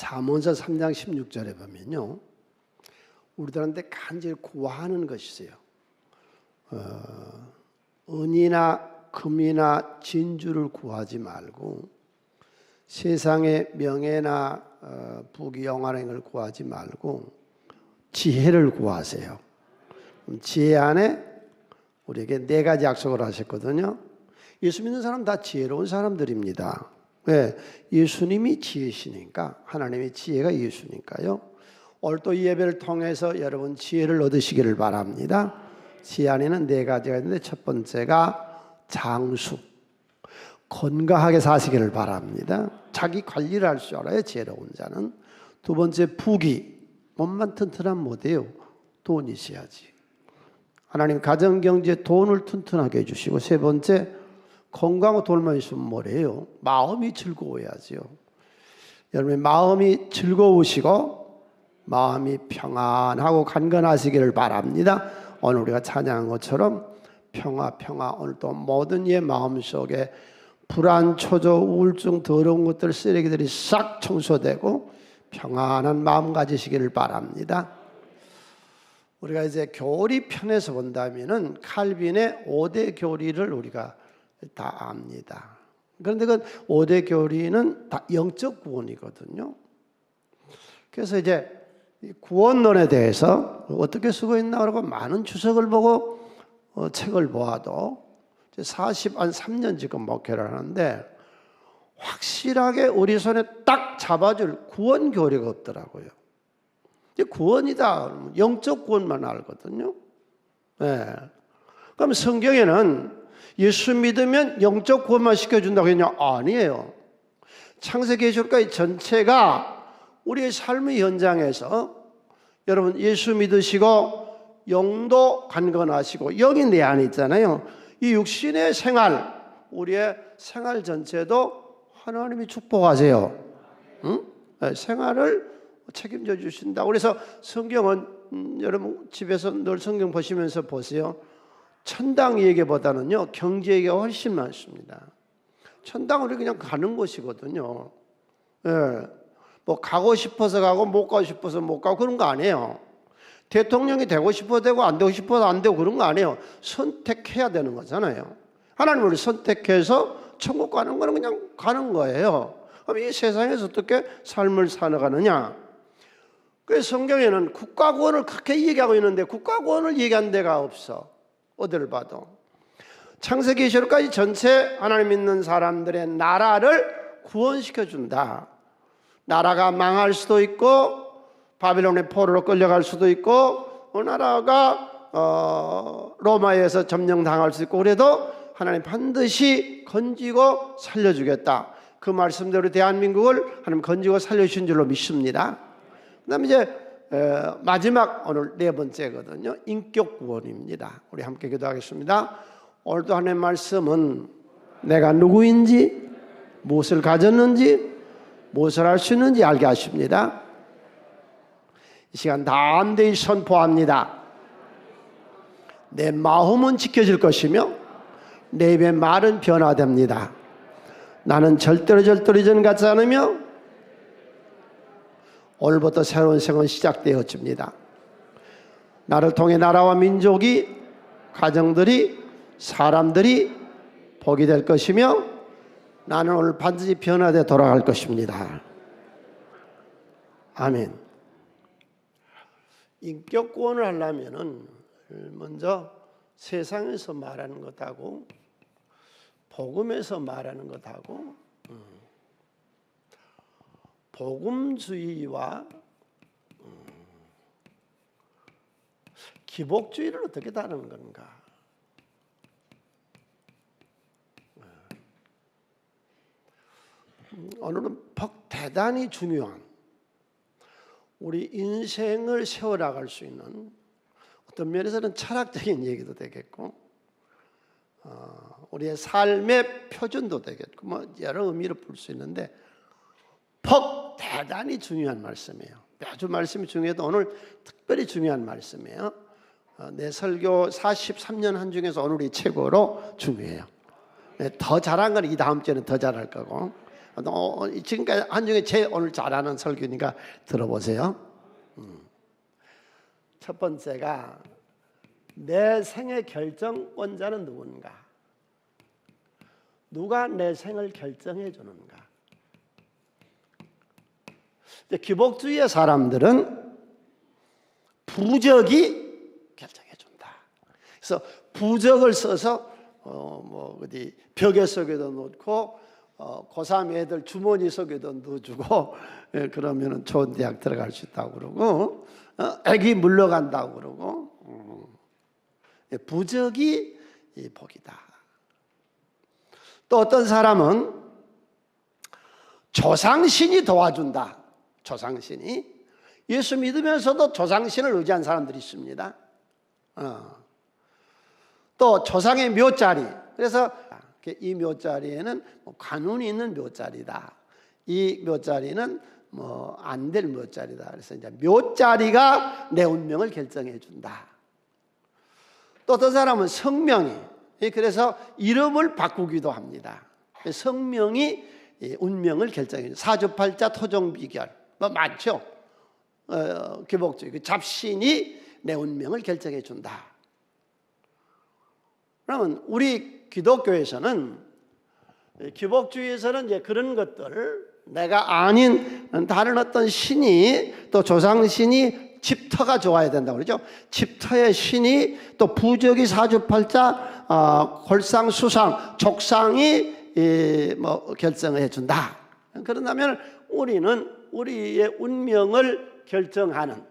잠언서 3장 16절에 보면요, 우리들한테 간절히 구하는 것이 있어요. 은이나 금이나 진주를 구하지 말고 세상의 명예나 부귀 영화를 구하지 말고 지혜를 구하세요. 지혜 안에 우리에게 4가지 약속을 하셨거든요. 예수 믿는 사람 다 지혜로운 사람들입니다. 왜? 예수님이 지혜시니까, 하나님의 지혜가 예수니까요. 오늘 또 이 예배를 통해서 여러분 지혜를 얻으시기를 바랍니다. 지혜 안에는 4가지가 있는데, 첫 번째가 장수, 건강하게 사시기를 바랍니다. 자기 관리를 할 줄 알아요, 지혜로운 자는. 두 번째, 부귀, 몸만 튼튼하면 못해요. 돈이 있어야지. 하나님 가정경제 돈을 튼튼하게 해주시고, 세 번째, 건강하고 돈만 있으면 뭐래요? 마음이 즐거워야지요. 여러분의 마음이 즐거우시고 마음이 평안하고 간건하시기를 바랍니다. 오늘 우리가 찬양한 것처럼 평화 오늘 또 모든 이의 마음속에 불안, 초조, 우울증, 더러운 것들, 쓰레기들이 싹 청소되고 평안한 마음 가지시기를 바랍니다. 우리가 이제 교리 편에서 본다면은 칼빈의 5대 교리를 우리가 다 압니다. 그런데 그 5대 교리는 다 영적 구원이거든요. 그래서 이제 구원론에 대해서 어떻게 쓰고 있나 그러고 많은 주석을 보고 책을 보아도 43년 지금 목회를 하는데 확실하게 우리 손에 딱 잡아줄 구원 교리가 없더라고요. 이제 구원이다, 영적 구원만 알거든요. 네. 그럼 성경에는 예수 믿으면 영적 구원만 시켜준다고 했냐? 아니에요. 창세기 계시록까지 전체가 우리의 삶의 현장에서 여러분 예수 믿으시고 영도 간건하시고 영이 내 안에 있잖아요. 이 육신의 생활, 우리의 생활 전체도 하나님이 축복하세요. 응? 네, 생활을 책임져 주신다. 그래서 성경은 여러분 집에서 늘 성경 보시면서 보세요. 천당 얘기보다는요, 경제 얘기가 훨씬 많습니다. 천당은 우리 그냥 가는 곳이거든요. 예. 뭐 가고 싶어서 가고 못 가고 싶어서 못 가고 그런 거 아니에요. 대통령이 되고 싶어도 되고 안 되고 싶어도 안 되고 그런 거 아니에요. 선택해야 되는 거잖아요. 하나님을 선택해서 천국 가는 거는 그냥 가는 거예요. 그럼 이 세상에서 어떻게 삶을 살아가느냐? 그래서 성경에는 국가구원을 그렇게 얘기하고 있는데 국가구원을 얘기한 데가 없어. 어디를 봐도. 창세기 계시록까지 전체 하나님 믿는 사람들의 나라를 구원시켜준다. 나라가 망할 수도 있고 바빌론의 포로로 끌려갈 수도 있고 나라가 로마에서 점령당할 수 있고 그래도 하나님 반드시 건지고 살려주겠다. 그 말씀대로 대한민국을 하나님 건지고 살려주신 줄로 믿습니다. 그 다음에 이제 마지막 오늘 4번째거든요. 인격 구원입니다. 우리 함께 기도하겠습니다. 오늘도 하나님의 말씀은 내가 누구인지, 무엇을 가졌는지, 무엇을 할 수 있는지 알게 하십니다. 이 시간 담대히 선포합니다. 내 마음은 지켜질 것이며 내 입의 말은 변화됩니다. 나는 절대로 이전 같지 않으며 오늘부터 새로운 생은 시작되어집니다. 나를 통해 나라와 민족이, 가정들이, 사람들이 복이 될 것이며 나는 오늘 반드시 변화되어 돌아갈 것입니다. 아멘. 인격 구원을 하려면은 먼저 세상에서 말하는 것하고 복음에서 말하는 것하고 복음주의와 기복주의를 어떻게 다루는 건가? 오늘은 대단히 중요한 우리 인생을 세워나갈 수 있는 어떤 면에서는 철학적인 얘기도 되겠고 우리의 삶의 표준도 되겠고 뭐 여러 의미로 볼 수 있는데 대단히 중요한 말씀이에요. 아주 말씀이 중요해도 오늘 특별히 중요한 말씀이에요. 내 설교 43년 한 중에서 오늘이 최고로 중요해요. 더 잘한 건 이 다음 주에는 더 잘할 거고 지금까지 한 중에 제일 오늘 잘하는 설교니까 들어보세요. 첫 번째가 내 생의 결정권자는 누군가? 누가 내 생을 결정해 주는가? 기복주의의 사람들은 부적이 결정해 준다. 그래서 부적을 써서 어디 벽에 속에도 넣고 고3 애들 주머니 속에도 넣어주고 그러면은 좋은 대학 들어갈 수 있다고 그러고 애기 물러간다고 그러고 부적이 복이다. 또 어떤 사람은 조상신이 도와준다. 조상신이 예수 믿으면서도 조상신을 의지한 사람들이 있습니다. 또 조상의 묘자리. 그래서 이 묘자리에는 관운이 있는 묘자리다. 이 묘자리는 안 될 묘자리다. 그래서 이제 묘자리가 내 운명을 결정해 준다. 또 어떤 사람은 성명이, 그래서 이름을 바꾸기도 합니다. 성명이 운명을 결정해 준다. 사주팔자, 토종비결 많죠. 기복주의 잡신이 내 운명을 결정해 준다. 그러면 우리 기독교에서는, 기복주의에서는 이제 그런 것들, 내가 아닌 다른 어떤 신이, 또 조상신이, 집터가 좋아야 된다고 그러죠. 집터의 신이, 또 부적이, 사주팔자, 골상, 수상, 족상이 결정을 해준다. 그런다면 우리는 우리의 운명을 결정하는,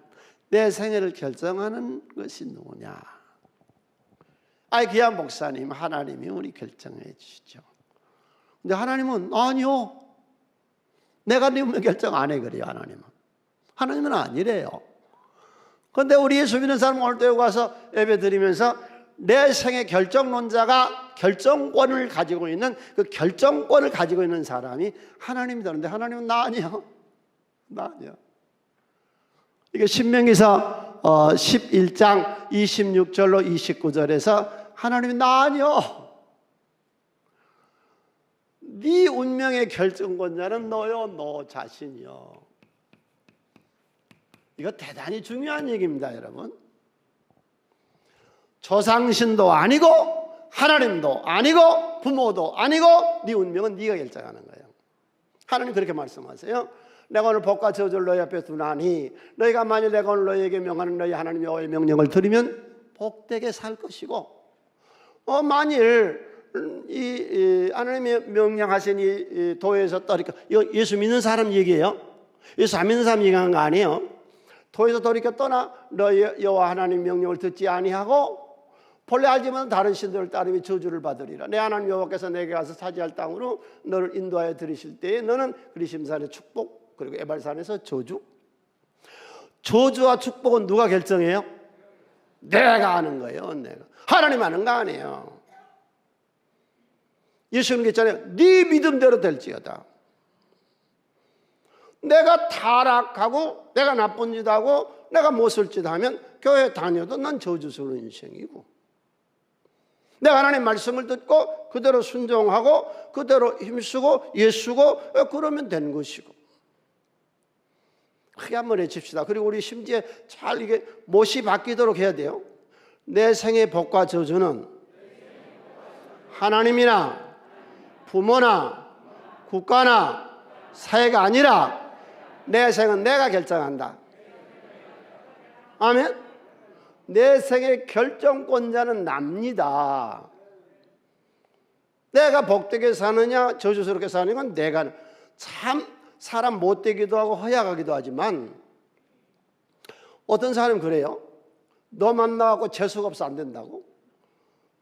내 생애를 결정하는 것이 누구냐? 귀한 목사님, 하나님이 우리 결정해 주시죠. 근데 하나님은 아니요, 내가 네 운명 결정 안 해 그래요. 하나님은 아니래요. 그런데 우리 예수 믿는 사람 오늘 또 여기 와서 예배 드리면서 내 생의 결정론자가 결정권을 가지고 있는, 그 결정권을 가지고 있는 사람이 하나님이다. 그런데 하나님은 나 아니야. 이게 신명기서 11장 26절로 29절에서 하나님이 나 아니요, 네 운명의 결정권자는 너요, 너 자신이요. 이거 대단히 중요한 얘기입니다, 여러분. 조상신도 아니고 하나님도 아니고 부모도 아니고 네 운명은 네가 결정하는 거예요. 하나님 그렇게 말씀하세요. 내가 오늘 복과 저주를 너희 앞에 두나니 너희가 만일 내가 오늘 너희에게 명하는 너희 하나님 여호와의 명령을 들으면 복되게 살 것이고, 만일 이 하나님이 명령하신 이 도에서 떠니까, 이거 예수 믿는 사람 얘기예요. 예수 안 믿는 사람 얘기하는 거 아니에요. 도에서 돌이켜 떠나 너희 여호와 하나님 명령을 듣지 아니하고 본래 알지 못한 다른 신들을 따르며 저주를 받으리라. 내 하나님 여호와께서 내게 가서 차지할 땅으로 너를 인도하여 들이실 때에 너는 그리심산의 축복, 그리고 에발산에서 저주. 저주와 축복은 누가 결정해요? 내가 하는 거예요. 내가. 하나님 하는 거 아니에요. 예수님 했잖아요. 네 믿음대로 될지어다. 내가 타락하고 내가 나쁜 짓 하고 내가 못쓸 짓 하면 교회 다녀도 난 저주스러운 인생이고, 내가 하나님 말씀을 듣고 그대로 순종하고 그대로 힘쓰고 예수고 그러면 된 것이고. 크게 한번 외칩시다. 그리고 우리 심지어 잘 이게 못이 바뀌도록 해야 돼요. 내 생의 복과 저주는 하나님이나 부모나 국가나 사회가 아니라 내 생은 내가 결정한다. 아멘. 내 생의 결정권자는 납니다. 내가 복되게 사느냐 저주스럽게 사는 건 내가, 참 사람 못되기도 하고 허약하기도 하지만 어떤 사람은 그래요. 너 만나고 재수가 없어 안 된다고?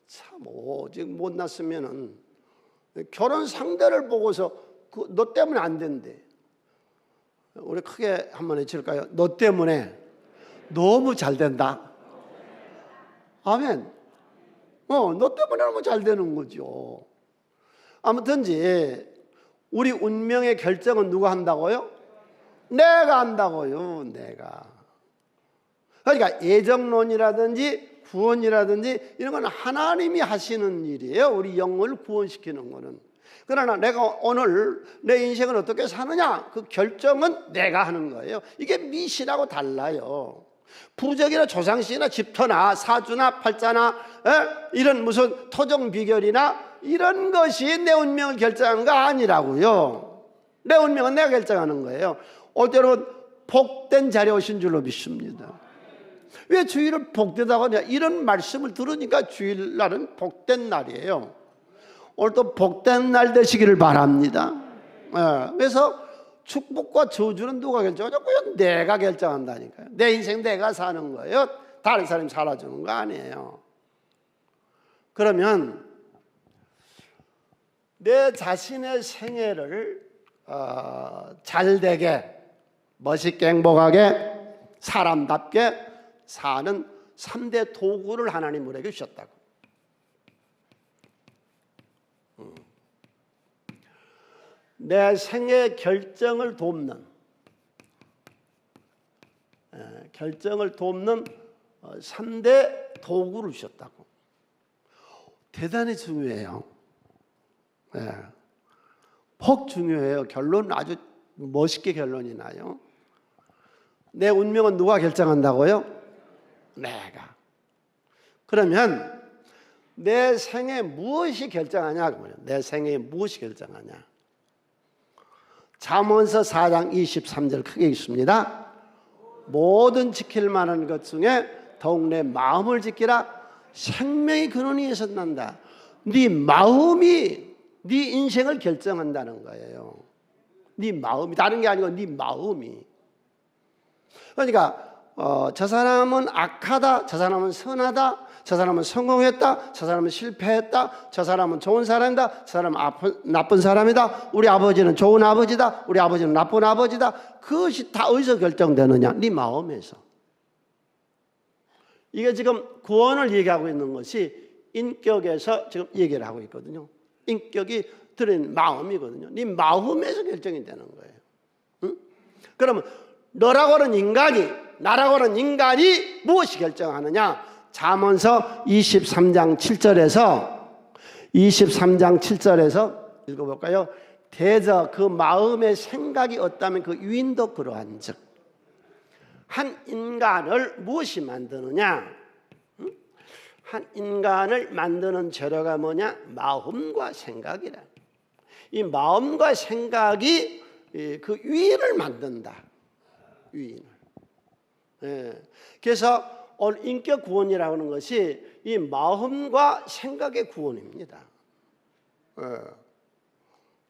참 오직 못났으면은 결혼 상대를 보고서 너 때문에 안 된대. 우리 크게 한번 외칠까요? 너 때문에 너무 잘 된다. 아멘. 너 때문에 너무 잘 되는 거죠. 아무튼지 우리 운명의 결정은 누가 한다고요? 내가 한다고요. 내가. 그러니까 예정론이라든지 구원이라든지 이런 건 하나님이 하시는 일이에요. 우리 영혼을 구원시키는 거는. 그러나 내가 오늘 내 인생을 어떻게 사느냐, 그 결정은 내가 하는 거예요. 이게 미신하고 달라요. 부적이나 조상신이나 집터나 사주나 팔자나 이런 무슨 토종 비결이나 이런 것이 내 운명을 결정하는 거 아니라고요. 내 운명은 내가 결정하는 거예요. 오늘은 복된 자리에 오신 줄로 믿습니다. 왜 주일을 복되다고 하냐, 이런 말씀을 들으니까 주일날은 복된 날이에요. 오늘도 복된 날 되시기를 바랍니다. 그래서 축복과 저주는 누가 결정하냐고요? 내가 결정한다니까요. 내 인생 내가 사는 거예요. 다른 사람이 살아주는 거 아니에요. 그러면 내 자신의 생애를 잘되게, 멋있게, 행복하게, 사람답게 사는 3대 도구를 하나님 우리에게 주셨다고. 내 생애 결정을 돕는 3대 도구를 주셨다고. 대단히 중요해요. 폭 중요해요. 결론은 아주 멋있게 결론이 나요. 내 운명은 누가 결정한다고요? 내가. 그러면 내 생에 무엇이 결정하냐? 내 생에 무엇이 결정하냐? 잠언서 4장 23절 크게 읽습니다. 모든 지킬 만한 것 중에 더욱 내 마음을 지키라. 생명의 근원에서 난다. 네 마음이 네 인생을 결정한다는 거예요. 네 마음이, 다른 게 아니고 네 마음이. 그러니까 저 사람은 악하다, 저 사람은 선하다, 저 사람은 성공했다, 저 사람은 실패했다, 저 사람은 좋은 사람이다, 저 사람은 나쁜 사람이다, 우리 아버지는 좋은 아버지다, 우리 아버지는 나쁜 아버지다. 그것이 다 어디서 결정되느냐? 네 마음에서. 이게 지금 구원을 얘기하고 있는 것이 인격에서 지금 얘기를 하고 있거든요. 인격이 들어있는 마음이거든요. 네 마음에서 결정이 되는 거예요. 응? 그러면 너라고 하는 인간이, 나라고 하는 인간이 무엇이 결정하느냐? 잠언서 23장 7절에서 읽어볼까요? 대저 그 마음의 생각이 없다면 그 유인도 그러한 즉. 한 인간을 무엇이 만드느냐? 한 인간을 만드는 재료가 뭐냐? 마음과 생각이라. 이 마음과 생각이 그 유인을 만든다. 유인을. 그래서 오늘 인격 구원이라고 하는 것이 이 마음과 생각의 구원입니다.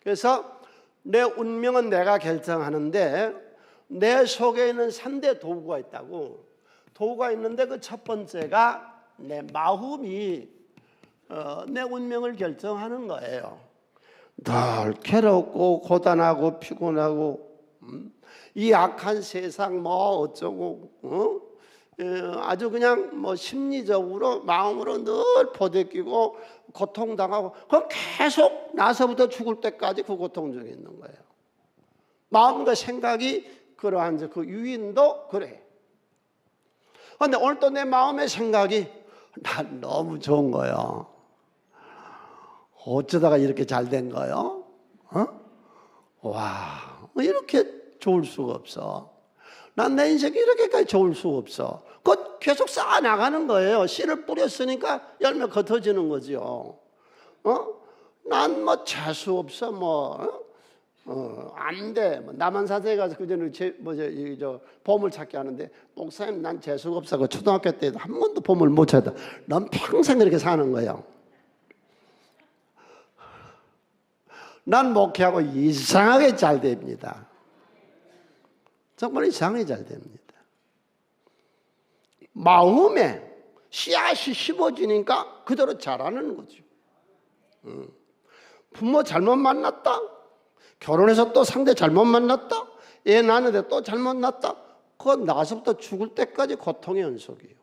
그래서 내 운명은 내가 결정하는데 내 속에 있는 3대 도구가 있다고. 도구가 있는데 그 첫 번째가 내 마음이 내 운명을 결정하는 거예요. 늘 괴롭고 고단하고 피곤하고 이 악한 세상 뭐 어쩌고 아주 그냥 뭐 심리적으로 마음으로 늘 포대끼고 고통당하고 그 계속 나서부터 죽을 때까지 그 고통 중에 있는 거예요. 마음과 생각이 그러한 그 유인도 그래. 그런데 오늘 또 내 마음의 생각이 난 너무 좋은 거예요. 어쩌다가 이렇게 잘 된 거예요? 와, 이렇게 좋을 수가 없어. 난 내 인생이 이렇게까지 좋을 수가 없어. 그거 계속 쌓아나가는 거예요. 씨를 뿌렸으니까 열매 겉어지는 거죠. 난 뭐 재수 없어, 안 돼. 남한사세에 가서 그전에 보물찾기 하는데, 목사님 난 재수가 없어. 그 초등학교 때도 한 번도 보물 못 찾았다. 넌 평생 그렇게 사는 거예요. 난 목회하고 이상하게 잘 됩니다. 정말 이상하게 잘 됩니다. 마음에 씨앗이 심어지니까 그대로 자라는 거죠. 부모 잘못 만났다. 결혼해서 또 상대 잘못 만났다. 애 낳는데 또 잘못 낳았다. 그거 나서부터 죽을 때까지 고통의 연속이에요.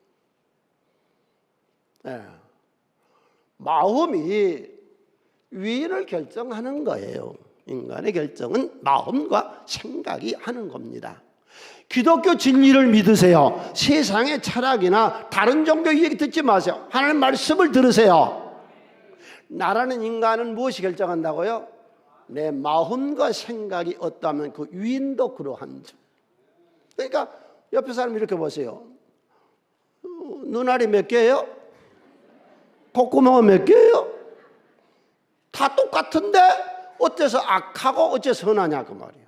마음이 위인을 결정하는 거예요. 인간의 결정은 마음과 생각이 하는 겁니다. 기독교 진리를 믿으세요. 세상의 철학이나 다른 종교 얘기 듣지 마세요. 하나님 말씀을 들으세요. 나라는 인간은 무엇이 결정한다고요? 내 마음과 생각이 어떠하면 그 유인도 그러한 점. 그러니까 옆에 사람 이렇게 보세요. 눈알이 몇 개예요? 콧구멍은 몇 개예요? 다 똑같은데 어째서 악하고 어째서 선하냐 그 말이에요.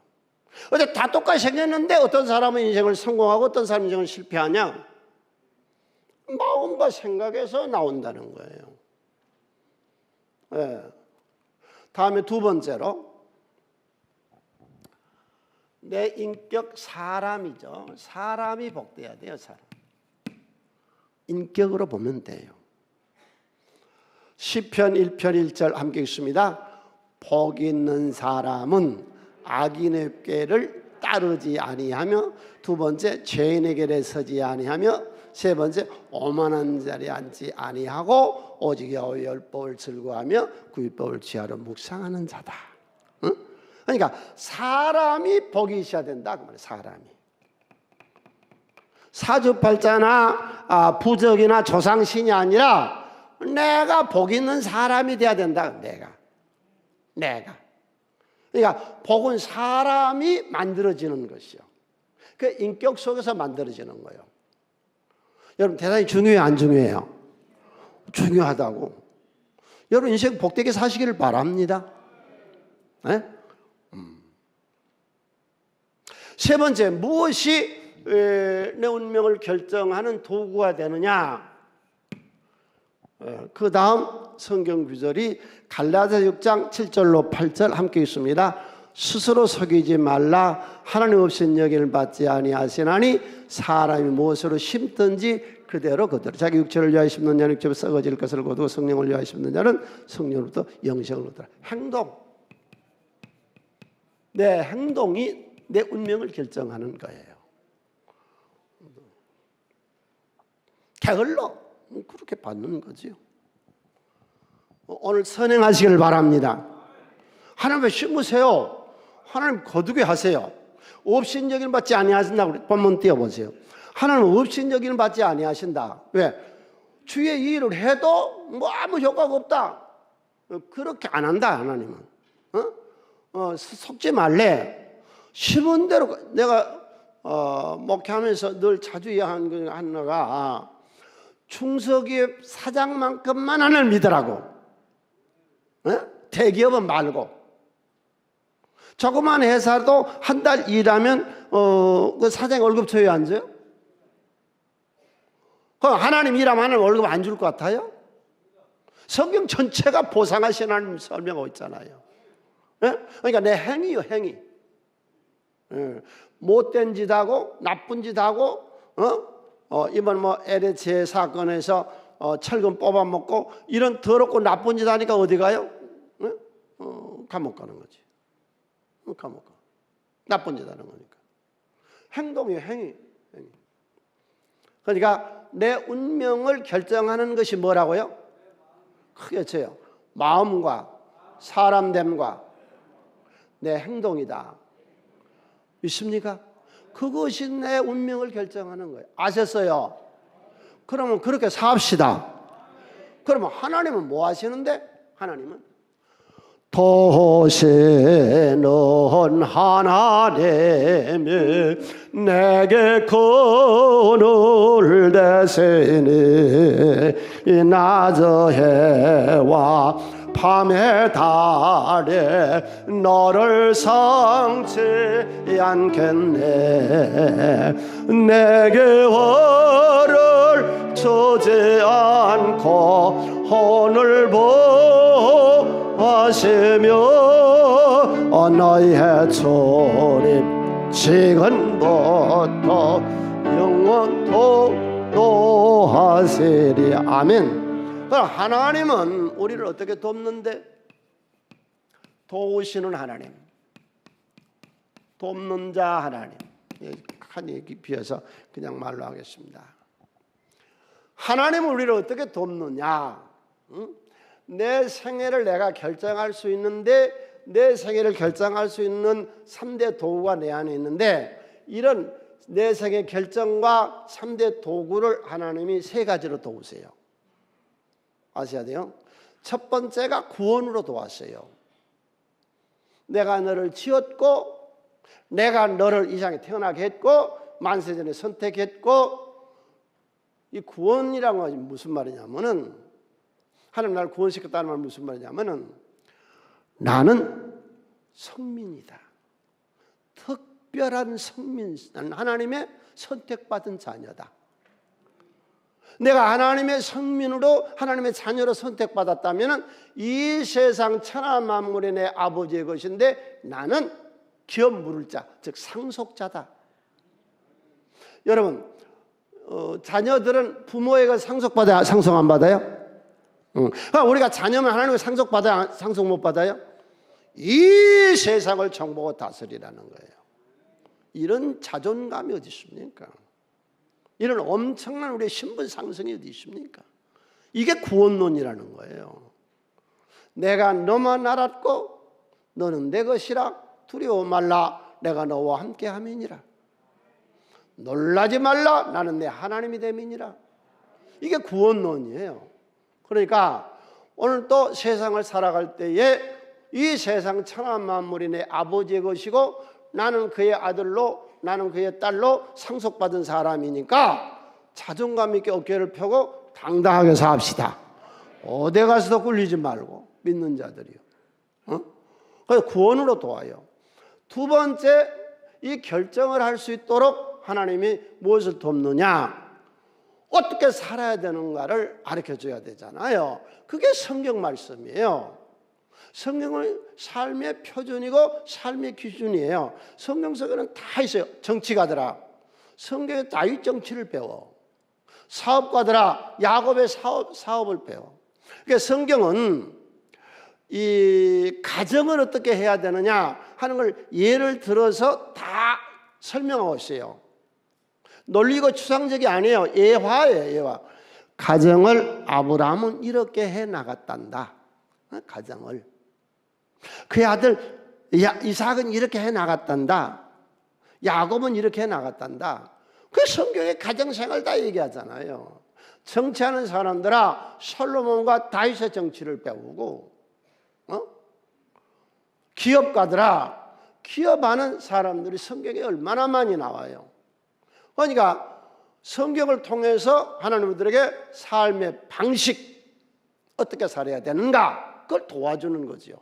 어째 다 똑같이 생겼는데 어떤 사람은 인생을 성공하고 어떤 사람은 인생을 실패하냐? 마음과 생각에서 나온다는 거예요. 네. 다음에 두 번째로 내 인격 사람이죠. 사람이 복돼야 돼요. 사람. 인격으로 보면 돼요. 시편 1편 1절 함께 읽습니다. 복 있는 사람은 악인의 꾀를 따르지 아니하며, 두 번째 죄인의 길에 서지 아니하며, 세 번째 오만한 자리에 앉지 아니하고 오직 여호와의 율법을 즐거워하며 그 율법을 지하로 묵상하는 자다. 응? 그러니까 사람이 복이 있어야 된다 그 말이에요. 사람이 사주팔자나 부적이나 조상신이 아니라 내가 복 있는 사람이 돼야 된다. 내가 그러니까 복은 사람이 만들어지는 것이요. 그 인격 속에서 만들어지는 거예요. 여러분 대단히 중요해요, 안 중요해요? 중요하다고. 여러분 인생 복되게 사시기를 바랍니다. 네? 세 번째, 무엇이 내 운명을 결정하는 도구가 되느냐? 그 다음 성경 구절이 갈라디아 6장 7절로 8절 함께 있습니다. 스스로 속이지 말라. 하나님 없인 여김을 받지 아니하시나니 사람이 무엇으로 심든지 그대로 자기 육체를 위하여 심는 자는 육체로 썩어질 것을 거두고 성령을 위하여 심는 자는 성령으로부터 영생을 얻으라. 행동. 내 행동이 내 운명을 결정하는 거예요. 게을러 그렇게 받는 거지요. 오늘 선행하시길 바랍니다. 하나님 왜 심으세요? 하나님 거두게 하세요. 업신여김을 받지 아니하신다고 본문 띄워보세요. 하나님 업신여김을 받지 아니하신다. 왜? 주의 일을 해도 뭐 아무 효과가 없다. 그렇게 안 한다 하나님은. 속지 말래. 심은 대로. 내가 목회하면서 늘 자주 이야기하는 하나가 중소기업 사장만큼만 하나를 믿으라고. 대기업은 말고. 조그만 회사도 한 달 일하면 그 사장 월급 줘야 안 줘요? 그럼 하나님 일하면 하나님 월급 안 줄 것 같아요? 성경 전체가 보상하신 하나님 설명하고 있잖아요. 그러니까 내 행위요, 행위. 못된 짓 하고 나쁜 짓 하고 이번 LH 사건에서 철근 뽑아먹고 이런 더럽고 나쁜 짓 하니까 어디 가요? 감옥 가는 거지. 감옥 가. 나쁜 짓 하는 거니까. 행동이에요, 행위. 그러니까 내 운명을 결정하는 것이 뭐라고요? 크게 쳐요. 마음과 사람됨과 내 행동이다. 믿습니까? 그것이 내 운명을 결정하는 거예요. 아셨어요? 그러면 그렇게 삽시다. 그러면 하나님은 뭐 하시는데? 하나님은 도시는 하나님이 내게 권을 대세니 이 낮의 해와 밤의 달에 너를 성치 않겠네. 내게 화를 주지 않고 오늘 보하시며 너희의 출입 지금부터 영원토록 하시리. 아멘. 그럼 하나님은 우리를 어떻게 돕는데? 도우시는 하나님, 돕는 자 하나님. 한 얘기 비어서 그냥 말로 하겠습니다. 하나님은 우리를 어떻게 돕느냐? 내 생애를 내가 결정할 수 있는데, 내 생애를 결정할 수 있는 3대 도구가 내 안에 있는데, 이런 내 생애 결정과 3대 도구를 하나님이 3가지로 도우세요. 아셔야 돼요. 첫 번째가 구원으로 도왔어요. 내가 너를 지었고 내가 너를 이 세상에 태어나게 했고 만세전에 선택했고, 이 구원이라는 것은 무슨 말이냐면은, 하나님 나를 구원시켰다는 말은 무슨 말이냐면은, 나는 성민이다. 특별한 성민, 나는 하나님의 선택받은 자녀다. 내가 하나님의 성민으로, 하나님의 자녀로 선택받았다면 이 세상 천하 만물의 내 아버지의 것인데 나는 기업 물을 자, 즉 상속자다. 여러분, 자녀들은 부모에게 상속받아야, 상속 안 받아요? 그러니까 우리가 자녀면 하나님의 상속받아야, 상속 못 받아요? 이 세상을 정복하고 다스리라는 거예요. 이런 자존감이 어디 있습니까? 이런 엄청난 우리의 신분 상승이 어디 있습니까? 이게 구원론이라는 거예요. 내가 너만 알았고 너는 내 것이라 두려워 말라. 내가 너와 함께 함이니라. 놀라지 말라. 나는 내 하나님이 됨이니라. 이게 구원론이에요. 그러니까 오늘 또 세상을 살아갈 때에 이 세상 천하 만물이 내 아버지의 것이고 나는 그의 아들로, 나는 그의 딸로 상속받은 사람이니까 자존감 있게 어깨를 펴고 당당하게 삽시다. 어디 가서도 꿀리지 말고, 믿는 자들이요. 그래서 구원으로 도와요. 두 번째, 이 결정을 할 수 있도록 하나님이 무엇을 돕느냐, 어떻게 살아야 되는가를 가르쳐줘야 되잖아요. 그게 성경 말씀이에요. 성경은 삶의 표준이고 삶의 기준이에요. 성경 속에는 다 있어요. 정치가들아, 성경의 다윗 정치를 배워. 사업가들아, 야곱의 사업을 배워. 그러니까 성경은 이 가정을 어떻게 해야 되느냐 하는 걸 예를 들어서 다 설명하고 있어요. 논리고 추상적이 아니에요. 예화예요, 예화. 가정을 아브라함은 이렇게 해 나갔단다. 가정을. 그의 아들 이삭은 이렇게 해 나갔단다. 야곱은 이렇게 해 나갔단다. 그 성경의 가정생활 다 얘기하잖아요. 정치하는 사람들아, 솔로몬과 다윗의 정치를 배우고, 기업가들아, 기업하는 사람들이 성경에 얼마나 많이 나와요. 그러니까 성경을 통해서 하나님들에게 삶의 방식, 어떻게 살아야 되는가, 그걸 도와주는 거죠.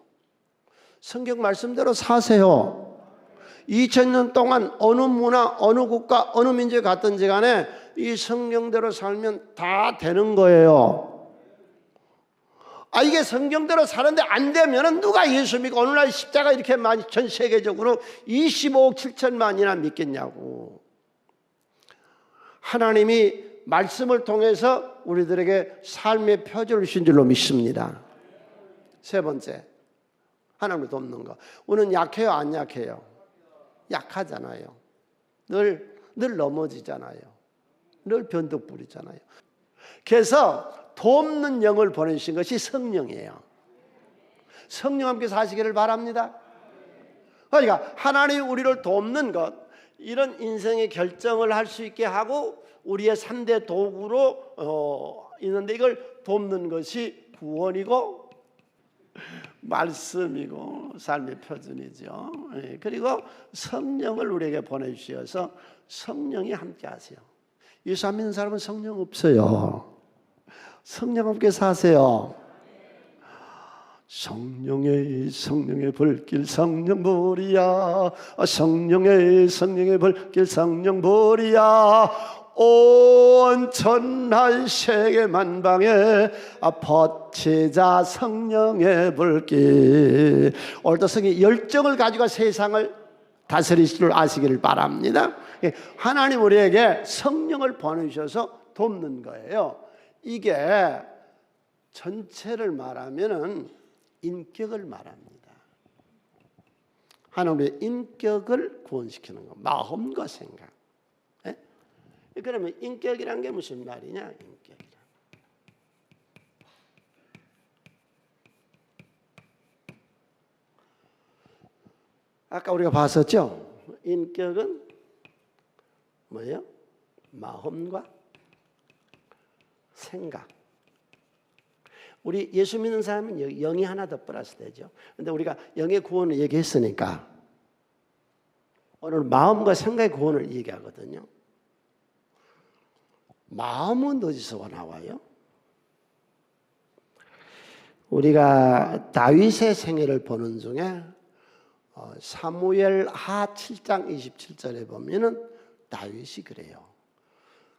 성경 말씀대로 사세요. 2000년 동안 어느 문화, 어느 국가, 어느 민족에 갔든지 간에 이 성경대로 살면 다 되는 거예요. 이게 성경대로 사는데 안 되면은 누가 예수 믿고 오늘날 십자가 이렇게 많이 전 세계적으로 25억 7천만이나 믿겠냐고. 하나님이 말씀을 통해서 우리들에게 삶의 표준을 주신 줄로 믿습니다. 세 번째, 하나님을 돕는 거. 우리는 약해요, 안 약해요? 약하잖아요. 늘 넘어지잖아요. 늘 변덕 부리잖아요. 그래서 돕는 영을 보내주신 것이 성령이에요. 성령 함께 사시기를 바랍니다. 그러니까 하나님이 우리를 돕는 것, 이런 인생의 결정을 할 수 있게 하고 우리의 3대 도구로 있는데, 이걸 돕는 것이 구원이고 말씀이고 삶의 표준이죠. 그리고 성령을 우리에게 보내주셔서 성령이 함께 하세요. 예수 안 믿는 사람은 성령 없어요. 성령 함께 사세요. 성령의 불길 성령불이야. 성령의 불길 성령불이야. 온 천하 세계 만방에 퍼치자 성령의 불길. 오늘도 성령의 열정을 가지고 세상을 다스리실 줄 아시기를 바랍니다. 하나님 우리에게 성령을 보내주셔서 돕는 거예요. 이게 전체를 말하면은 인격을 말합니다. 하나님의 인격을 구원시키는 거, 마음과 생각. 그러면 인격이란 게 무슨 말이냐? 인격이란. 아까 우리가 봤었죠? 인격은 뭐예요? 마음과 생각. 우리 예수 믿는 사람은 영이 하나 더 플러스 되죠. 그런데 우리가 영의 구원을 얘기했으니까 오늘 마음과 생각의 구원을 얘기하거든요. 마음은 어디서 나와요? 우리가 다윗의 생애를 보는 중에 사무엘하 7장 27절에 보면은 다윗이 그래요.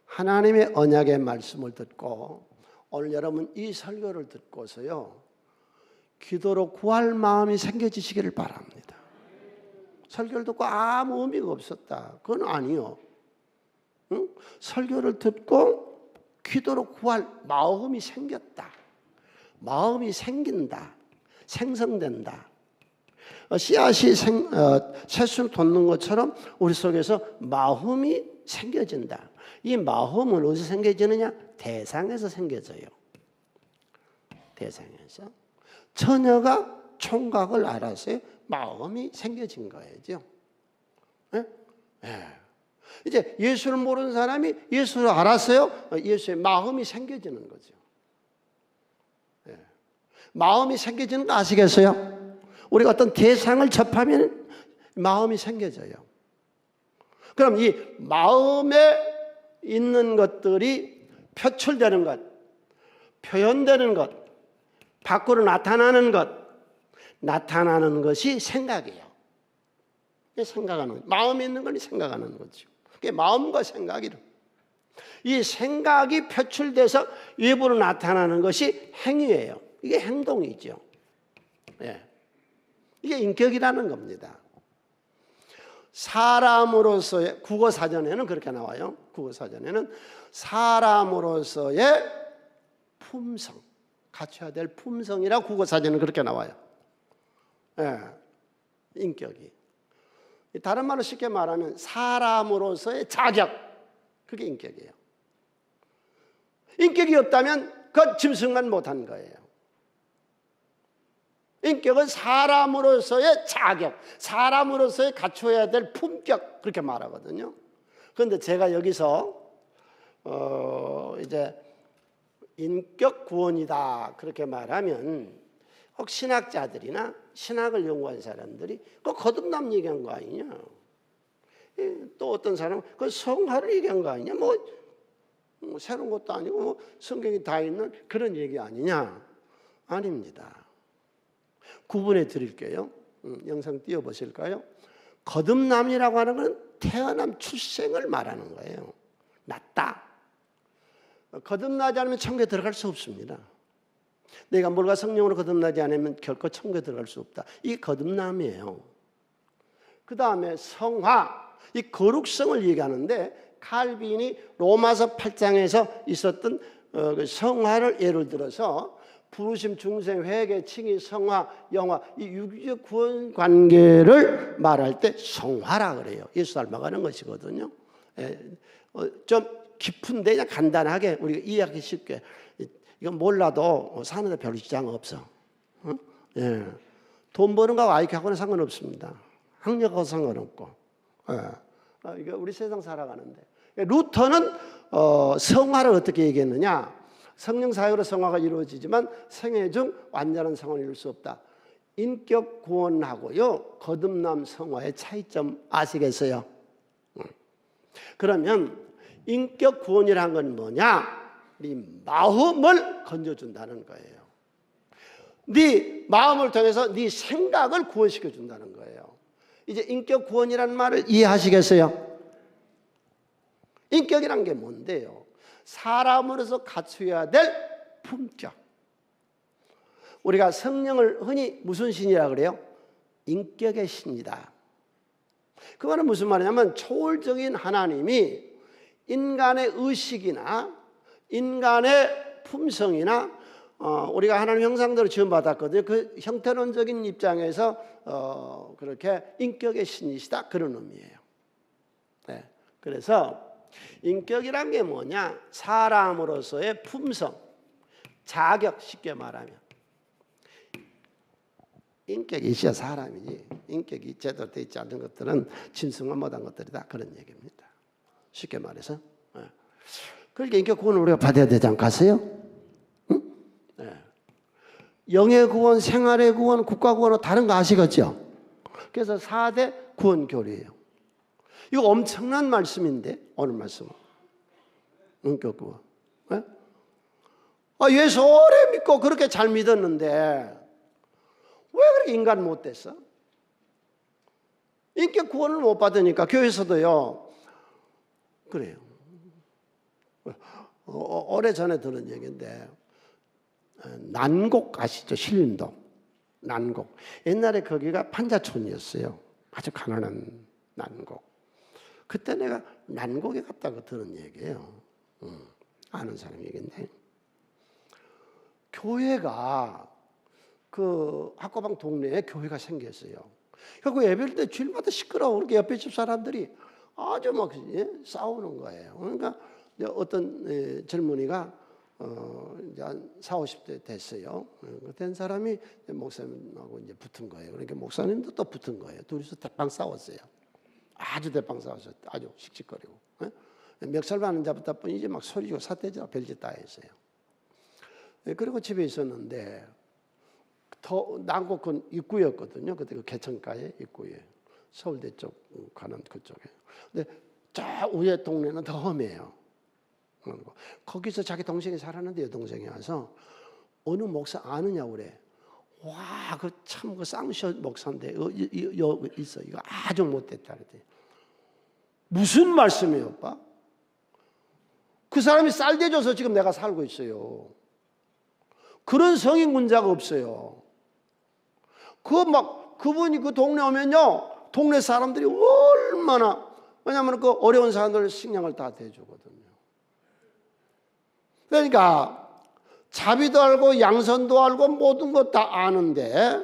하나님의 언약의 말씀을 듣고 오늘 여러분 이 설교를 듣고서요 기도로 구할 마음이 생겨지시기를 바랍니다. 설교를 듣고 아무 의미가 없었다. 그건 아니요. 응? 설교를 듣고 기도로 구할 마음이 생겼다. 마음이 생긴다. 생성된다. 씨앗이 새순 돋는 것처럼 우리 속에서 마음이 생겨진다. 이 마음은 어디서 생겨지느냐? 대상에서 생겨져요. 대상에서. 처녀가 총각을 알아서 마음이 생겨진 거예요. 네? 네. 이제 예수를 모르는 사람이 예수를 알았어요. 예수의 마음이 생겨지는 거죠. 네. 마음이 생겨지는 거 아시겠어요? 우리가 어떤 대상을 접하면 마음이 생겨져요. 그럼 이 마음에 있는 것들이 표출되는 것, 표현되는 것, 밖으로 나타나는 것이 생각이에요. 생각하는, 마음에 있는 걸 생각하는 거죠. 그게 마음과 생각이라. 이 생각이 표출돼서 외부로 나타나는 것이 행위예요. 이게 행동이죠. 예. 이게 인격이라는 겁니다. 사람으로서의 국어사전에는 그렇게 나와요. 국어사전에는 사람으로서의 품성, 갖춰야 될 품성이라 국어사전은 그렇게 나와요. 예, 인격이. 다른 말로 쉽게 말하면 사람으로서의 자격, 그게 인격이에요. 인격이 없다면 그 짐승만 못한 거예요. 인격은 사람으로서의 자격, 사람으로서의 갖춰야 될 품격, 그렇게 말하거든요. 그런데 제가 여기서 이제 인격 구원이다 그렇게 말하면 혹 신학자들이나 신학을 연구한 사람들이 그 거듭남 얘기한 거 아니냐? 또 어떤 사람은 그 성화를 얘기한 거 아니냐? 뭐 새로운 것도 아니고 뭐 성경이 다 있는 그런 얘기 아니냐? 아닙니다. 구분해 드릴게요. 영상 띄워보실까요? 거듭남이라고 하는 건 태어남 출생을 말하는 거예요. 낫다. 거듭나지 않으면 천국에 들어갈 수 없습니다. 내가 물과 성령으로 거듭나지 않으면 결코 천국에 들어갈 수 없다. 이게 거듭남이에요. 그 다음에 성화, 이 거룩성을 얘기하는데 칼빈이 로마서 8장에서 있었던 그 성화를 예를 들어서 부르심, 중생, 회개, 칭의, 성화, 영화 이 유기적 구원 관계를 말할 때 성화라 그래요. 예수 닮아가는 것이거든요. 좀 깊은데 그냥 간단하게 우리가 이해하기 쉽게 이건 몰라도 사는데 별로 지장 없어. 예. 돈 버는 거하고 IQ하고는 상관없습니다. 학력하고 상관없고. 이게 우리 세상 살아가는데 루터는 성화를 어떻게 얘기했느냐? 성령 사역으로 성화가 이루어지지만 생애 중 완전한 성화를 이룰 수 없다. 인격 구원하고요 거듭남 성화의 차이점 아시겠어요? 그러면 인격 구원이란 건 뭐냐? 네 마음을 건져준다는 거예요. 네 마음을 통해서 네 생각을 구원시켜 준다는 거예요. 이제 인격 구원이라는 말을 이해하시겠어요? 인격이란 게 뭔데요? 사람으로서 갖춰야 될 품격. 우리가 성령을 흔히 무슨 신이라 그래요? 인격의 신이다. 그거는 무슨 말이냐면 초월적인 하나님이 인간의 의식이나 인간의 품성이나 우리가 하나님 형상대로 지음받았거든요. 그 형태론적인 입장에서 그렇게 인격의 신이시다 그런 의미예요. 네. 그래서 인격이란 게 뭐냐? 사람으로서의 품성, 자격 쉽게 말하면 인격이 있어야 사람이지 인격이 제대로 되어 있지 않는 것들은 짐승만 못한 것들이다 그런 얘기입니다. 쉽게 말해서. 그러니까 인격 구원을 우리가 받아야 되지 않겠어요? 응? 네. 영의 구원, 생활의 구원, 국가 구원은 다른 거 아시겠죠? 그래서 4대 구원 교리예요. 이거 엄청난 말씀인데, 오늘 말씀은. 원격 구원. 네? 예수 오래 믿고 그렇게 잘 믿었는데 왜 그렇게 인간 못 됐어? 인격 구원을 못 받으니까 교회에서도요. 그래요. 오래전에 들은 얘기인데 난곡 아시죠? 신림동 난곡. 옛날에 거기가 판자촌이었어요. 아주 가난한 난곡. 그때 내가 난곡에 갔다고 들은 얘기예요. 아는 사람 얘기인데 교회가 그 학고방 동네에 교회가 생겼어요. 그 예배할 때 주일마다 시끄러워. 그렇게 옆에 집 사람들이 아주 막 싸우는 거예요. 그러니까 어떤 젊은이가 이제 한 40, 50대 됐어요. 된 사람이 목사님하고 이제 붙은 거예요. 그러니까 목사님도 또 붙은 거예요. 둘이서 대빵 싸웠어요. 아주 대빵 싸웠어요. 아주 씩씩거리고. 멱살 받는 자부터 뿐이지 막 소리고 사태지라 별짓 다 했어요. 그리고 집에 있었는데 난곡은 입구였거든요. 그때 그 개천가의 입구에 서울대 쪽 가는 그쪽에. 근데 저 위에 동네는 더 험해요. 거기서 자기 동생이 살았는데 여동생이 와서 어느 목사 아느냐고 그래. 와, 그 참 그 쌍시어 목사인데 여기 있어. 이거 아주 못됐다 그랬더니 무슨 말씀이에요, 오빠? 그 사람이 쌀 대줘서 지금 내가 살고 있어요. 그런 성인 군자가 없어요. 그분이 그 동네 오면요, 동네 사람들이 얼마나, 왜냐하면 그 어려운 사람들 식량을 다 대주거든요. 그러니까 자비도 알고 양선도 알고 모든 것 다 아는데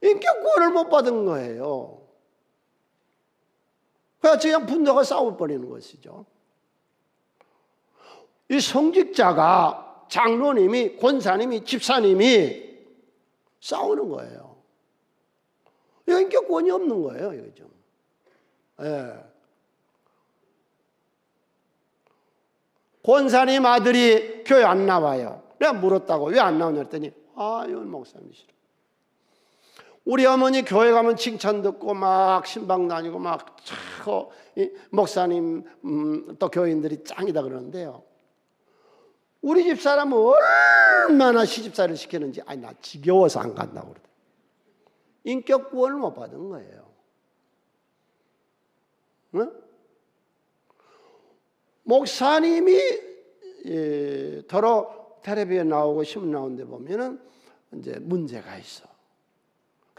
인격 구원을 못 받은 거예요. 그래서 그냥 분노가 싸워버리는 것이죠. 이 성직자가 장로님이, 권사님이, 집사님이 싸우는 거예요. 인격 구원이 없는 거예요, 이거 좀. 예. 권사님 아들이 교회 안 나와요. 내가 물었다고 왜 안 나오냐 했더니 이건 목사님이시라. 우리 어머니 교회 가면 칭찬 듣고 막 신방 다니고 막 목사님 또 교인들이 짱이다 그러는데요. 우리 집 사람은 얼마나 시집살이를 시키는지 나 지겨워서 안 간다고 그러더라고요. 인격 구원을 못 받은 거예요. 응? 목사님이 더러 텔레비에 나오고 신문 나오는데 보면은 이제 문제가 있어.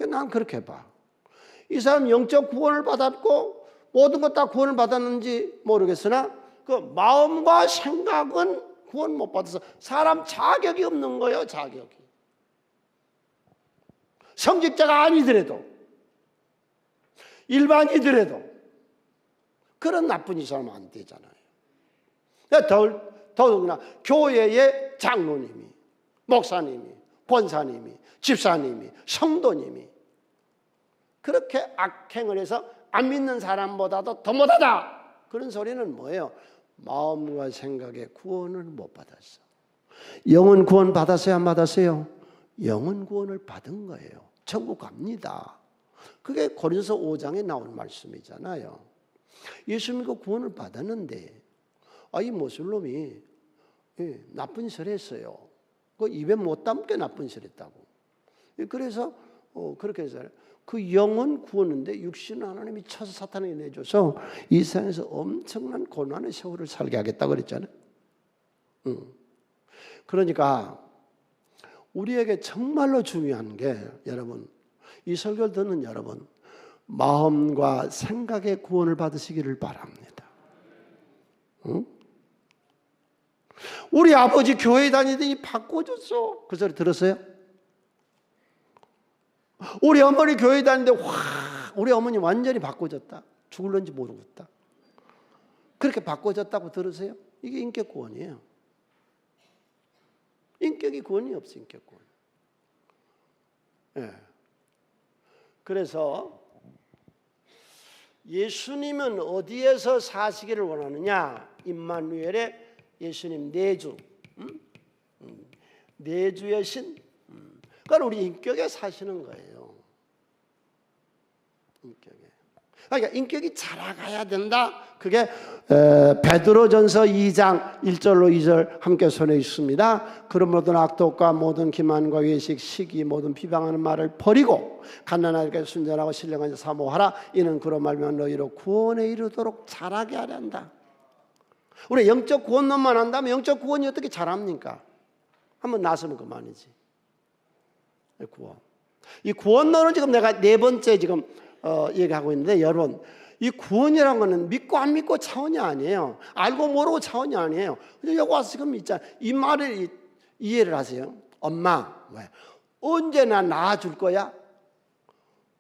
난 그렇게 봐. 이 사람 영적 구원을 받았고 모든 것 다 구원을 받았는지 모르겠으나 그 마음과 생각은 구원 못 받아서 사람 자격이 없는 거예요. 자격이. 성직자가 아니더라도 일반이더라도 그런 나쁜 이 사람은 안 되잖아요. 더더구나 교회의 장로님이, 목사님이, 권사님이, 집사님이, 성도님이 그렇게 악행을 해서 안 믿는 사람보다도 더 못하다. 그런 소리는 뭐예요? 마음과 생각의 구원을 못 받았어. 영은 구원 받았어요? 안 받았어요? 영은 구원을 받은 거예요. 천국 갑니다. 그게 고린도서 5장에 나온 말씀이잖아요. 예수 믿고 구원을 받았는데 이 모슬롬이 나쁜 소리 했어요. 그 입에 못 담게 나쁜 소리 했다고. 그래서 그렇게 해서 그 영은 구원인데 육신은 하나님이 쳐서 사탄에게 내줘서 이 세상에서 엄청난 고난의 세월을 살게 하겠다고 그랬잖아요. 그러니까 우리에게 정말로 중요한 게 여러분, 이 설교를 듣는 여러분, 마음과 생각의 구원을 받으시기를 바랍니다. 우리 아버지 교회 다니더니 바꿔줬어. 그 소리 들었어요? 우리 어머니 교회 다니는데 우리 어머니 완전히 바꿔줬다. 죽을런지 모르겠다. 그렇게 바꿔줬다고 들으세요? 이게 인격 구원이에요. 인격이 구원이 없어. 인격 구원. 예. 그래서 예수님은 어디에서 사시기를 원하느냐? 임마누엘의 예수님 내주, 내주의 신. 그건 우리 인격에 사시는 거예요. 인격에. 그러니까 인격이 자라가야 된다. 그게 베드로전서 2장 1절로 2절 함께 손에 있습니다. 그런 모든 악독과 모든 기만과 외식, 시기, 모든 비방하는 말을 버리고 갓난아이에게 순전하고 신령한 자 사모하라. 이는 그로 말미암아 너희로 구원에 이르도록 자라게 하려 한다. 우리 영적 구원론만 한다면 영적 구원이 어떻게 자랍니까? 한번 나서면 그만이지. 구원. 이 구원론은 지금 내가 네 번째 지금 얘기하고 있는데, 여러분, 이 구원이라는 거는 믿고 안 믿고 차원이 아니에요. 알고 모르고 차원이 아니에요. 근데 여기 와서 지금 있잖아요. 이 말을 이해를 하세요. 엄마, 왜? 언제 나 낳아줄 거야?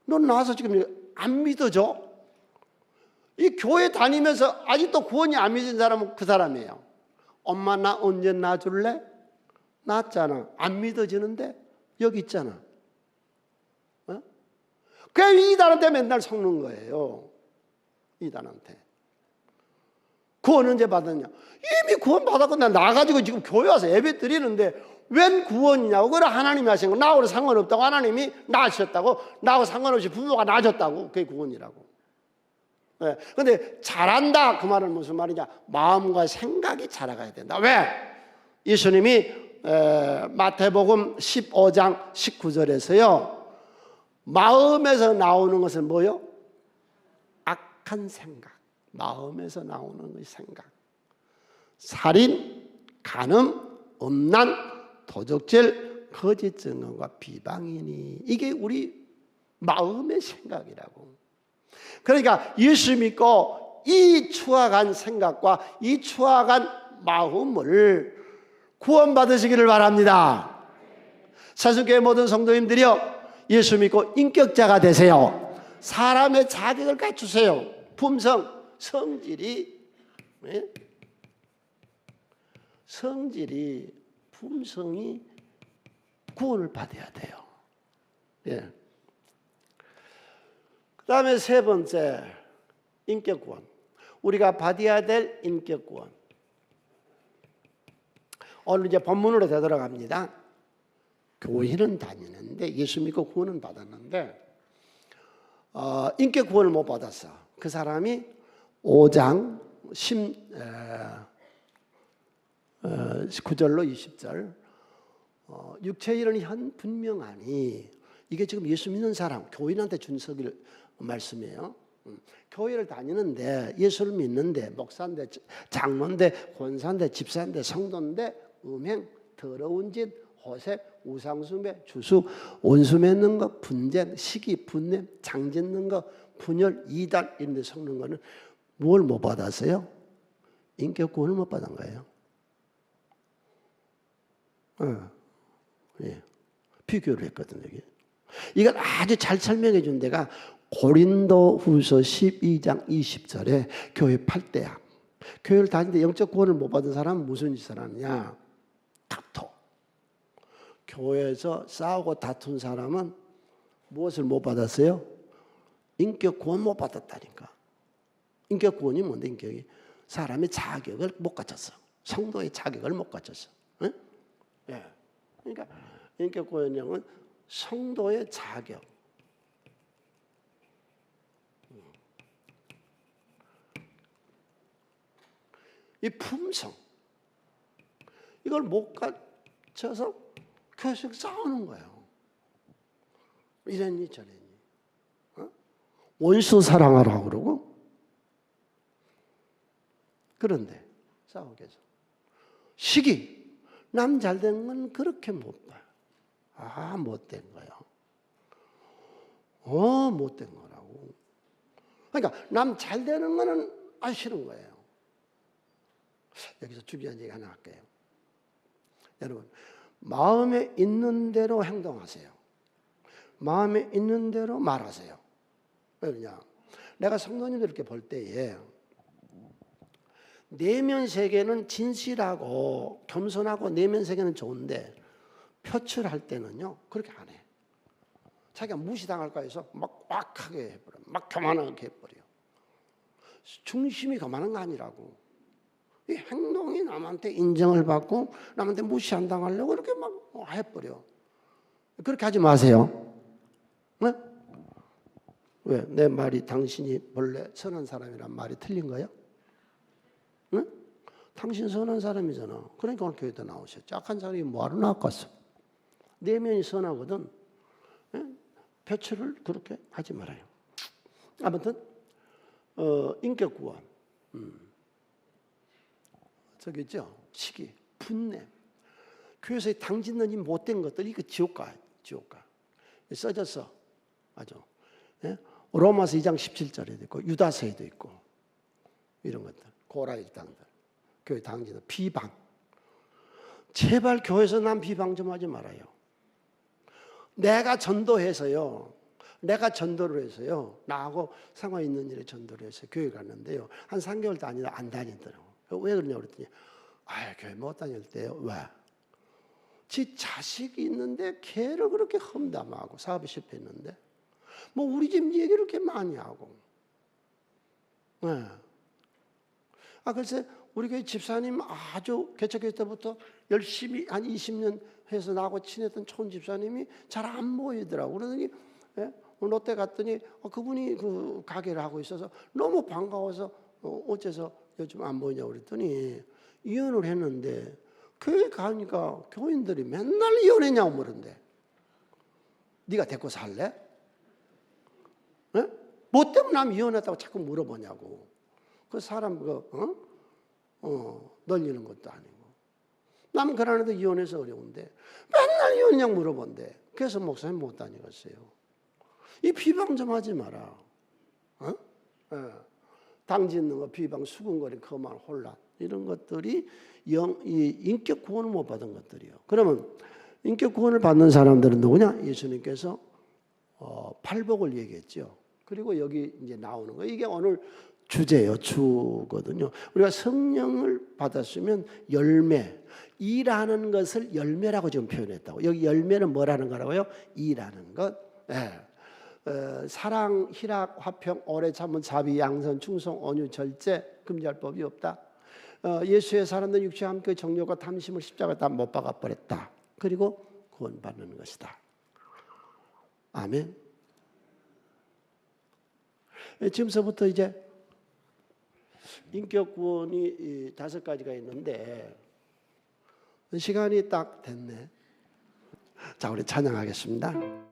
넌 낳아서 지금 안 믿어져? 이 교회 다니면서 아직도 구원이 안 믿은 사람은 그 사람이에요. 엄마 나 언제 낳아줄래? 낳았잖아. 안 믿어지는데 여기 있잖아. 그 이단한테 맨날 속는 거예요. 이단한테. 구원 언제 받았냐? 이미 구원 받았고 나 나가지고 지금 교회 와서 예배 드리는데 웬 구원이냐고. 그래 하나님이 하신 거. 나하고 상관없다고. 하나님이 낳으셨다고. 나하고 상관없이 부모가 낳아줬다고. 그게 구원이라고. 그런데 잘한다 그 말은 무슨 말이냐? 마음과 생각이 자라가야 된다. 왜? 예수님이 마태복음 15장 19절에서요 마음에서 나오는 것은 뭐요? 악한 생각. 마음에서 나오는 것이 생각. 살인, 간음, 음란, 도적질, 거짓 증언과 비방이니. 이게 우리 마음의 생각이라고. 그러니까 예수 믿고 이 추악한 생각과 이 추악한 마음을 구원받으시기를 바랍니다. 사순교회 모든 성도님들이요, 예수 믿고 인격자가 되세요. 사람의 자격을 갖추세요. 품성, 성질이, 성질이, 품성이 구원을 받아야 돼요. 예. 그 다음에 세 번째, 인격구원. 우리가 받아야 될 인격구원. 오늘 이제 본문으로 되돌아갑니다. 교회는 다니는데 예수 믿고 구원은 받았는데 인격구원을 못 받았어. 그 사람이 5장 19절로 20절 육체에 이르는 현 분명하니. 이게 지금 예수 믿는 사람, 교인한테 준 말씀이에요. 교회를 다니는데 예수를 믿는데 목사인데 장로인데 권사인데 집사인데 성도인데 음행, 더러운 짓, 호색, 우상숭배, 주수, 원수 맺는 거, 분쟁, 시기, 분냄, 장 짓는 거, 분열, 이단 이런 데 속는 거는 뭘 못 받았어요? 인격구원을 못 받은 거예요. 예. 비교를 했거든요. 여기. 이걸 아주 잘 설명해 준 데가 고린도후서 12장 20절에 교회 8대야. 교회를 다니는데 영적 구원을 못 받은 사람은 무슨 짓을 하느냐? 다퉈. 교회에서 싸우고 다툰 사람은 무엇을 못 받았어요? 인격 구원 못 받았다니까. 인격 구원이 뭔데? 인격이 사람의 자격을 못 갖췄어. 성도의 자격을 못 갖췄어. 응? 예. 그러니까 인격 구원은 성도의 자격. 이 품성. 이걸 못 갖춰서 계속 싸우는 거예요. 이랬니 저랬니. 원수 사랑하라고 그러고. 그런데 싸우게 해서. 시기. 남 잘된 건 그렇게 못 봐요. 아, 못된 거예요. 못된 거라고. 그러니까 남 잘되는 거는 안 싫은 거예요. 여기서 중요한 얘기 하나 할게요. 여러분, 마음에 있는 대로 행동하세요. 마음에 있는 대로 말하세요. 왜냐? 내가 성도님들 이렇게 볼 때에 내면 세계는 진실하고 겸손하고 내면 세계는 좋은데 표출할 때는요 그렇게 안 해. 자기가 무시당할까 해서 막 왁하게 해버려. 막 교만하게 해버려. 중심이 교만한 거 아니라고. 이 행동이 남한테 인정을 받고 남한테 무시 안 당하려고 이렇게 막 해버려. 그렇게 하지 마세요. 네? 왜? 내 말이 당신이 본래 선한 사람이란 말이 틀린 거야? 네? 당신 선한 사람이잖아. 그러니까 오늘 교회도 나오셨죠. 악한 사람이 뭐하러 나왔겠어? 내면이 선하거든. 네? 표출을 그렇게 하지 말아요. 아무튼 인격 구원. 저기 있죠. 시기, 분냄. 교회에서 당짓는 이 못된 것들 이거 지옥가. 써졌어. 맞아. 예? 로마서 2장 17절에도 있고 유다서에도 있고 이런 것들. 고라 일당들. 교회 당짓는 비방. 제발 교회에서 난 비방 좀 하지 말아요. 내가 전도해서요. 내가 전도를 해서요. 나하고 상관 있는 일에 전도를 해서 교회 갔는데요. 한 3개월 다니다 안 다니더라고. 왜 그러냐고 그랬더니 교회 못 다닐 때요. 왜? 지 자식이 있는데 걔를 그렇게 험담하고 사업에 실패했는데 뭐 우리 집 얘기를 이렇게 많이 하고. 네. 글쎄 우리 교회 집사님 아주 개척교회 때부터 열심히 한 20년 해서 나하고 친했던 촌 집사님이 잘 안 보이더라고. 그러더니 롯데 갔더니 그분이 그 가게를 하고 있어서 너무 반가워서 어째서 요즘 안 보이냐고 그랬더니 이혼을 했는데 교회 가니까 교인들이 맨날 이혼했냐고 물은데 네가 데리고 살래? 네? 뭐 때문에 남 이혼했다고 자꾸 물어보냐고. 그 사람 놀리는 것도 아니고 남 그러는데 이혼해서 어려운데 맨날 이혼냐고 물어본대. 그래서 목사님 못 다니겠어요. 이 비방 좀 하지 마라. 당짓는 거, 비방, 수군거림, 거만, 혼란 이런 것들이 이 인격 구원을 못 받은 것들이요. 그러면 인격 구원을 받는 사람들은 누구냐? 예수님께서 팔복을 얘기했죠. 그리고 여기 이제 나오는 거 이게 오늘 주제예요. 주거든요. 우리가 성령을 받았으면 열매, 일하는 것을 열매라고 지금 표현했다고. 여기 열매는 뭐라는 거라고요? 일하는 것. 사랑, 희락, 화평, 오래 참은, 자비, 양선, 충성, 온유, 절제, 금지할 법이 없다. 예수의 사람들 육체와 함께 정욕과 탐심을 십자가에 다 못 박아 버렸다. 그리고 구원받는 것이다. 아멘. 지금서부터 이제 인격 구원이 5가지가 있는데 시간이 딱 됐네. 자, 우리 찬양하겠습니다.